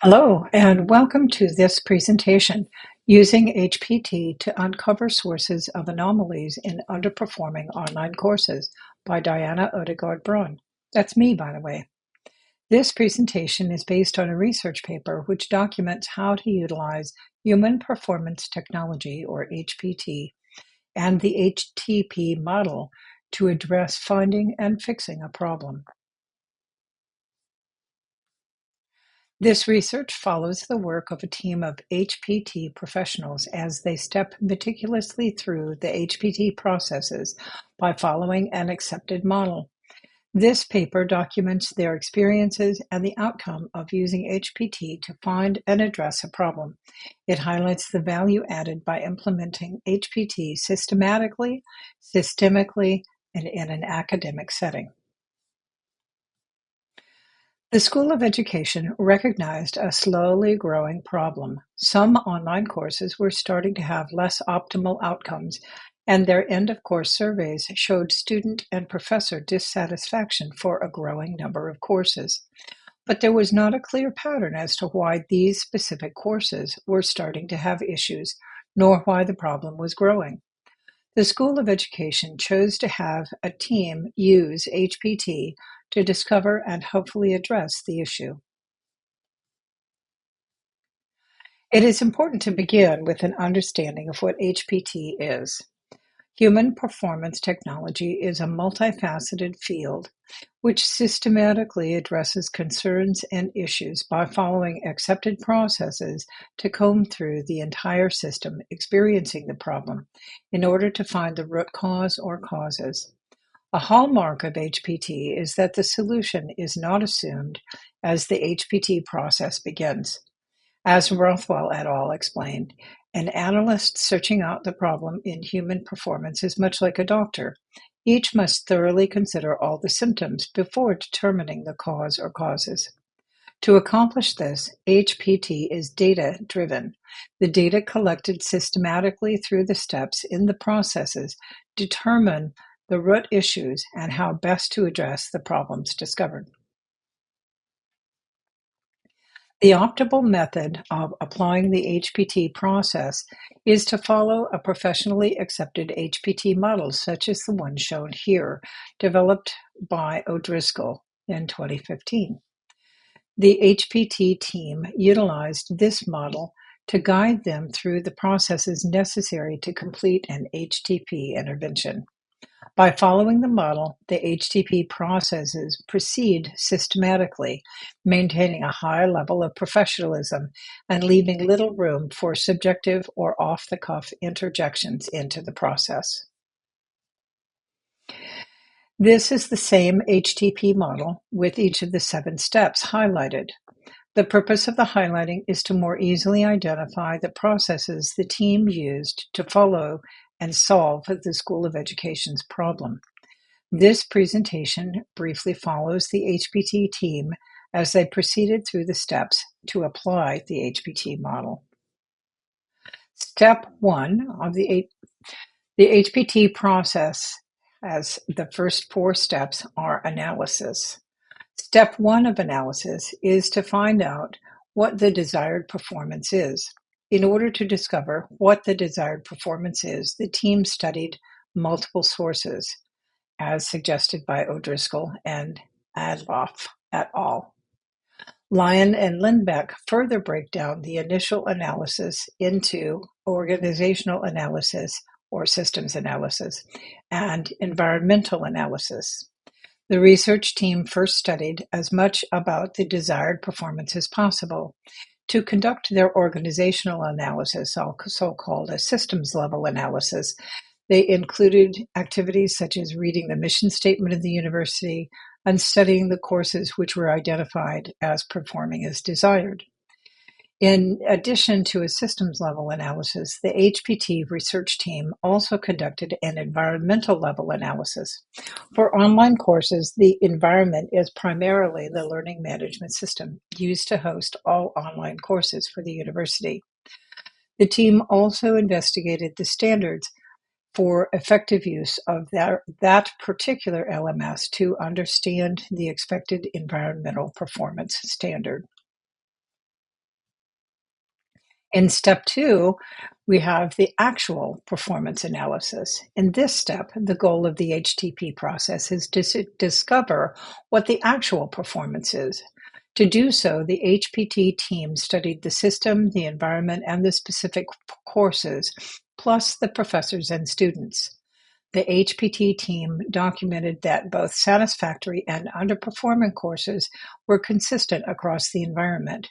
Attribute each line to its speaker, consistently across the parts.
Speaker 1: Hello, and welcome to this presentation, Using HPT to Uncover Sources of Anomalies in Underperforming Online Courses by Diana Odegaard-Braun. That's me, by the way. This presentation is based on a research paper which documents how to utilize Human Performance Technology, or HPT, and the HTP model to address finding and fixing a problem. This research follows the work of a team of HPT professionals as they step meticulously through the HPT processes by following an accepted model. This paper documents their experiences and the outcome of using HPT to find and address a problem. It highlights the value added by implementing HPT systematically, systemically, and in an academic setting. The School of Education recognized a slowly growing problem. Some online courses were starting to have less optimal outcomes, and their end-of-course surveys showed student and professor dissatisfaction for a growing number of courses. But there was not a clear pattern as to why these specific courses were starting to have issues, nor why the problem was growing. The School of Education chose to have a team use HPT to discover and hopefully address the issue. It is important to begin with an understanding of what HPT is. Human performance technology is a multifaceted field which systematically addresses concerns and issues by following accepted processes to comb through the entire system experiencing the problem in order to find the root cause or causes. A hallmark of HPT is that the solution is not assumed as the HPT process begins. As Rothwell et al. Explained, an analyst searching out the problem in human performance is much like a doctor. Each must thoroughly consider all the symptoms before determining the cause or causes. To accomplish this, HPT is data-driven. The data collected systematically through the steps in the processes determine the root issues and how best to address the problems discovered. The optimal method of applying the HPT process is to follow a professionally accepted HPT model, such as the one shown here, developed by O'Driscoll in 2015. The HPT team utilized this model to guide them through the processes necessary to complete an HTP intervention. By following the model, the HTP processes proceed systematically, maintaining a high level of professionalism and leaving little room for subjective or off-the-cuff interjections into the process. This is the same HTP model with each of the 7 steps highlighted. The purpose of the highlighting is to more easily identify the processes the team used to follow and solve the School of Education's problem. This presentation briefly follows the HPT team as they proceeded through the steps to apply the HPT model. Step 1 of the HPT process, as the first 4 steps, are analysis. Step 1 of analysis is to find out what the desired performance is. In order to discover what the desired performance is, the team studied multiple sources, as suggested by O'Driscoll and Adloff et al. Lyon and Lindbeck further break down the initial analysis into organizational analysis or systems analysis and environmental analysis. The research team first studied as much about the desired performance as possible. To conduct their organizational analysis, also called a systems-level analysis, they included activities such as reading the mission statement of the university and studying the courses which were identified as performing as desired. In addition to a systems-level analysis, the HPT research team also conducted an environmental-level analysis. For online courses, the environment is primarily the learning management system used to host all online courses for the university. The team also investigated the standards for effective use of that particular LMS to understand the expected environmental performance standard. In step 2, we have the actual performance analysis. In this step, the goal of the HTP process is to discover what the actual performance is. To do so, the HPT team studied the system, the environment, and the specific courses, plus the professors and students. The HPT team documented that both satisfactory and underperforming courses were consistent across the environment.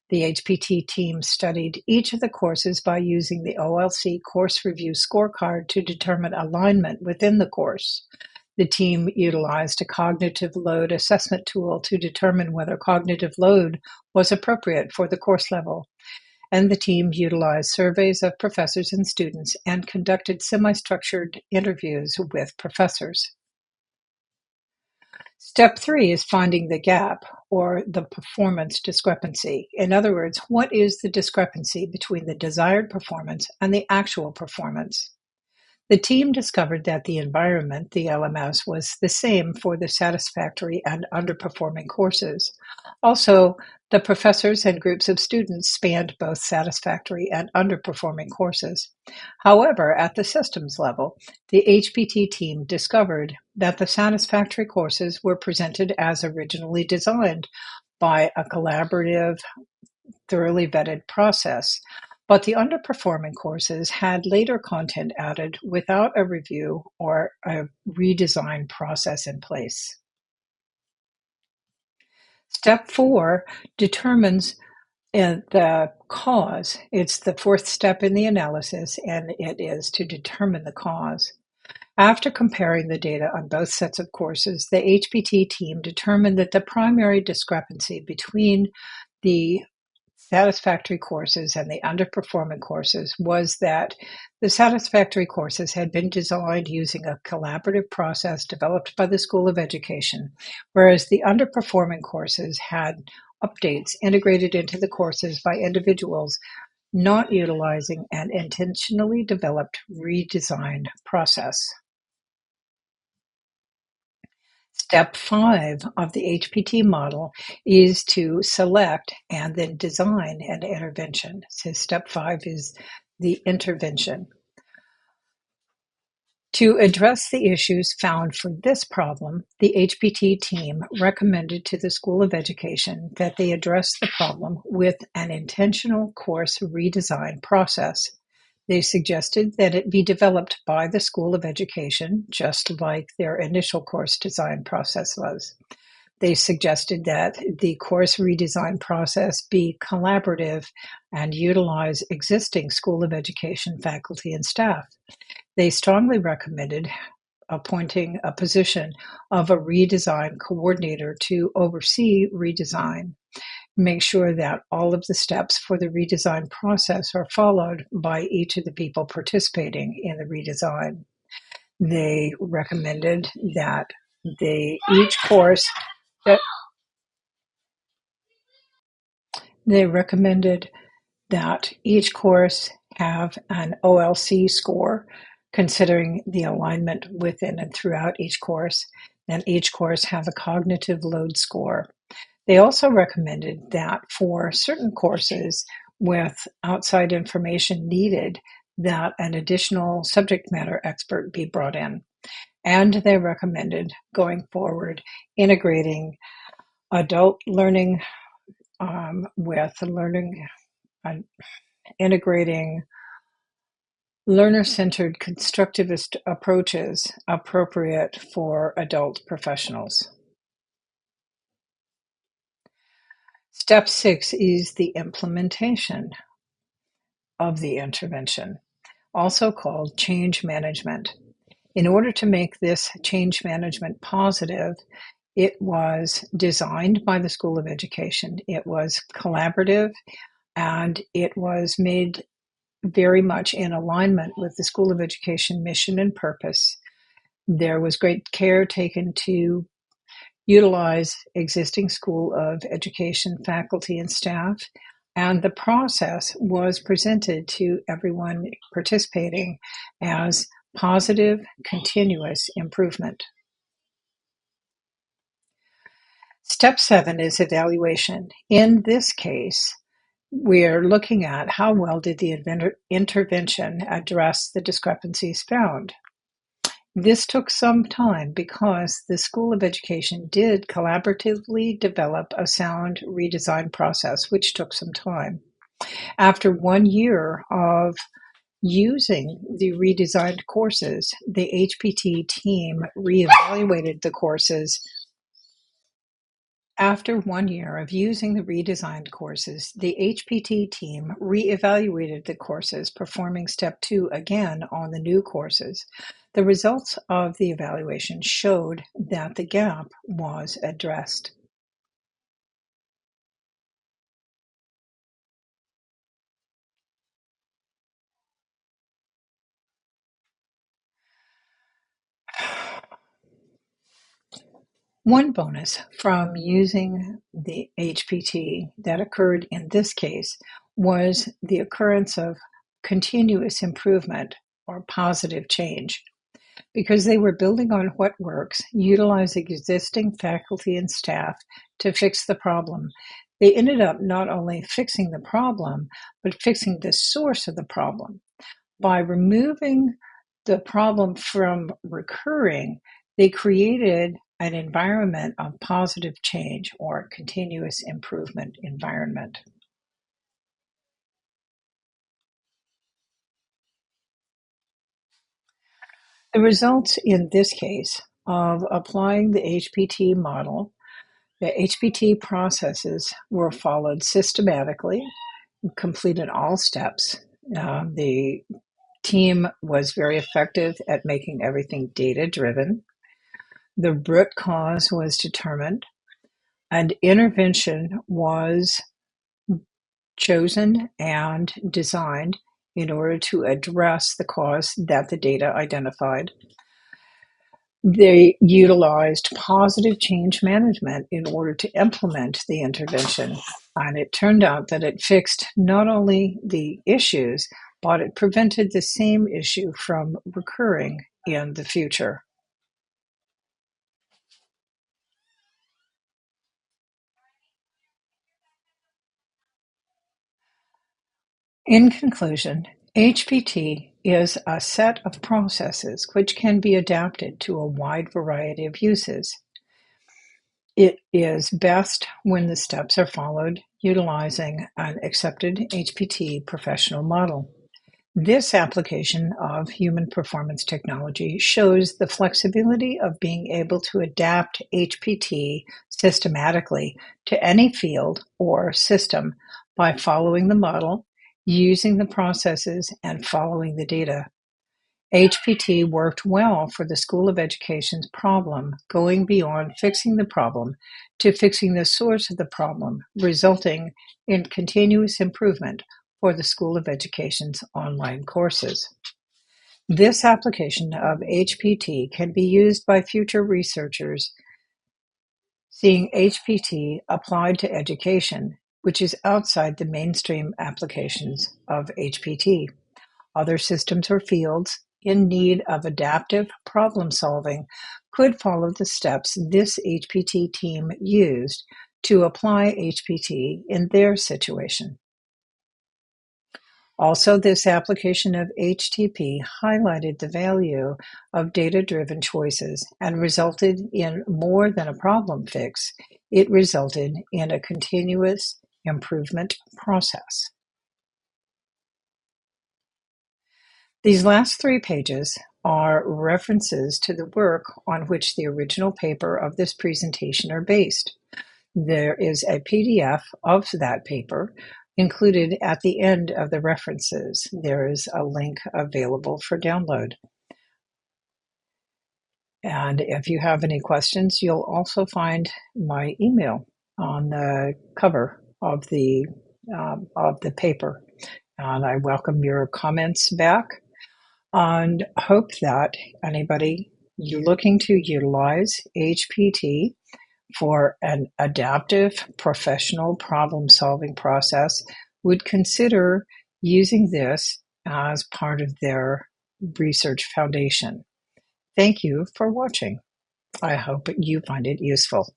Speaker 1: The HPT team studied each of the courses by using the OLC Course Review Scorecard to determine alignment within the course. The team utilized a cognitive load assessment tool to determine whether cognitive load was appropriate for the course level. And the team utilized surveys of professors and students and conducted semi-structured interviews with professors. Step 3 is finding the gap, or the performance discrepancy. In other words, what is the discrepancy between the desired performance and the actual performance? The team discovered that the environment, the LMS, was the same for the satisfactory and underperforming courses. Also, the professors and groups of students spanned both satisfactory and underperforming courses. However, at the systems level, the HPT team discovered that the satisfactory courses were presented as originally designed by a collaborative, thoroughly vetted process, but the underperforming courses had later content added without a review or a redesign process in place. Step 4 determines the cause. It's the fourth step in the analysis, and it is to determine the cause. After comparing the data on both sets of courses, the HPT team determined that the primary discrepancy between the satisfactory courses and the underperforming courses was that the satisfactory courses had been designed using a collaborative process developed by the School of Education, whereas the underperforming courses had updates integrated into the courses by individuals not utilizing an intentionally developed redesigned process. Step 5 of the HPT model is to select and then design an intervention. So step 5 is the intervention. To address the issues found for this problem, the HPT team recommended to the School of Education that they address the problem with an intentional course redesign process. They suggested that it be developed by the School of Education, just like their initial course design process was. They suggested that the course redesign process be collaborative and utilize existing School of Education faculty and staff. They strongly recommended appointing a position of a redesign coordinator to oversee redesign, make sure that all of the steps for the redesign process are followed by each of the people participating in the redesign. They recommended that each course that they recommended that each course have an OLC score, considering the alignment within and throughout each course, and each course have a cognitive load score. They also recommended that for certain courses with outside information needed, that an additional subject matter expert be brought in. And they recommended going forward integrating adult learning with learning, uh, integrating learner-centered constructivist approaches appropriate for adult professionals. Step 6 is the implementation of the intervention, also called change management. In order to make this change management positive, it was designed by the School of Education. It was collaborative, and it was made very much in alignment with the School of Education mission and purpose. There was great care taken to utilize existing School of Education faculty and staff, and the process was presented to everyone participating as positive, continuous improvement. Step 7 is evaluation. In this case, We're looking at how well did the intervention address the discrepancies found. This took some time because the School of Education did collaboratively develop a sound redesign process, which took some time. After 1 year of using the redesigned courses, the HPT team reevaluated the courses. After 1 year of using the redesigned courses, the HPT team reevaluated the courses, performing Step 2 again on the new courses. The results of the evaluation showed that the gap was addressed. One bonus from using the HPT that occurred in this case was the occurrence of continuous improvement or positive change. Because they were building on what works, utilizing existing faculty and staff to fix the problem. They ended up not only fixing the problem, but fixing the source of the problem. By removing the problem from recurring, they created an environment of positive change or continuous improvement environment. The results in this case of applying the HPT model, the HPT processes were followed systematically, completed all steps. The team was very effective at making everything data-driven. The root cause was determined, and intervention was chosen and designed in order to address the cause that the data identified. They utilized positive change management in order to implement the intervention. And it turned out that it fixed not only the issues, but it prevented the same issue from recurring in the future. In conclusion, HPT is a set of processes which can be adapted to a wide variety of uses. It is best when the steps are followed utilizing an accepted HPT professional model. This application of human performance technology shows the flexibility of being able to adapt HPT systematically to any field or system by following the model, using the processes, and following the data. HPT worked well for the School of Education's problem, going beyond fixing the problem to fixing the source of the problem, resulting in continuous improvement for the School of Education's online courses. This application of HPT can be used by future researchers seeing HPT applied to education, which is outside the mainstream applications of HPT. Other systems or fields in need of adaptive problem-solving could follow the steps this HPT team used to apply HPT in their situation. Also, this application of HTP highlighted the value of data-driven choices and resulted in more than a problem fix. It resulted in a continuous improvement process. These last 3 pages are references to the work on which the original paper of this presentation are based. There is a PDF of that paper included at the end of the references. There is a link available for download. And if you have any questions, you'll also find my email on the cover of the paper. And I welcome your comments back and hope that anybody looking to utilize HPT for an adaptive professional problem-solving process would consider using this as part of their research foundation. Thank you for watching. I hope you find it useful.